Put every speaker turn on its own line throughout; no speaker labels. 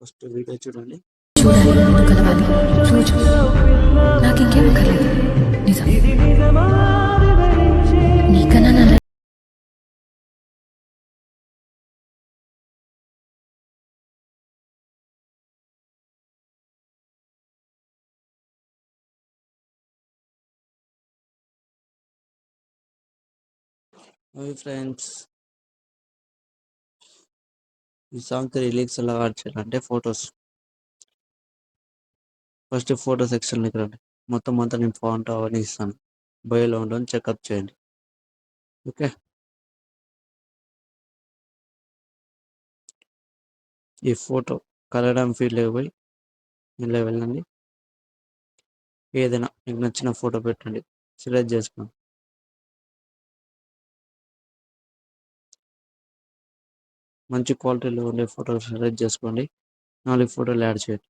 First video చూడండి.
చూడాలి, ముందు కలవాలి రోజు. నాకింకేం అక్కర్లేదు. నిజం. నీకన్నా నా
హాయ్ ఫ్రెండ్స్, ఈ సాంగ్కి రిలీక్స్ ఎలా యాడ్ చేయాలంటే ఫస్ట్ ఫోటో సెక్షన్లోకి రండి. మొత్తం అంతా నేను ఫాంట్ అవన్నీ ఇస్తాను. బయోలో ఉండని చెకప్ చేయండి. ఓకే, ఈ ఫోటో కలర్ అండ్ ఫీల్డ్లోకి పోయి ఇలా వెళ్ళండి. ఏదైనా మీకు నచ్చిన ఫోటో పెట్టండి, సెలెక్ట్ చేసుకోండి. మంచి క్వాలిటీలో ఉండే ఫోటోలు సెలెక్ట్ చేసుకోండి. 4 ఫోటోలు యాడ్ చేయండి.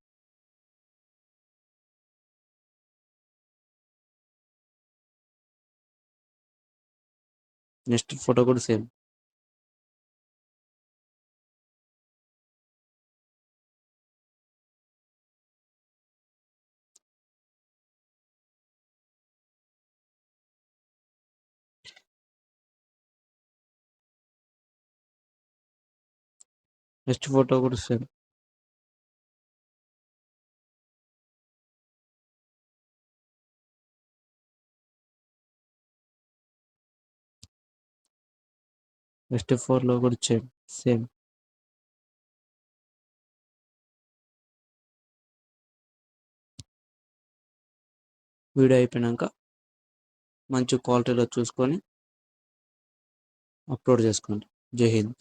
నెక్స్ట్ ఫోటో కూడా సేమ్. నెక్స్ట్ ఫోటో కూడా సేమ్. నెక్స్ట్ 4లో కూడా సేమ్. వీడియో అయిపోయినాక మంచి క్వాలిటీలో చూసుకొని అప్లోడ్ చేసుకోండి. జై హింద్.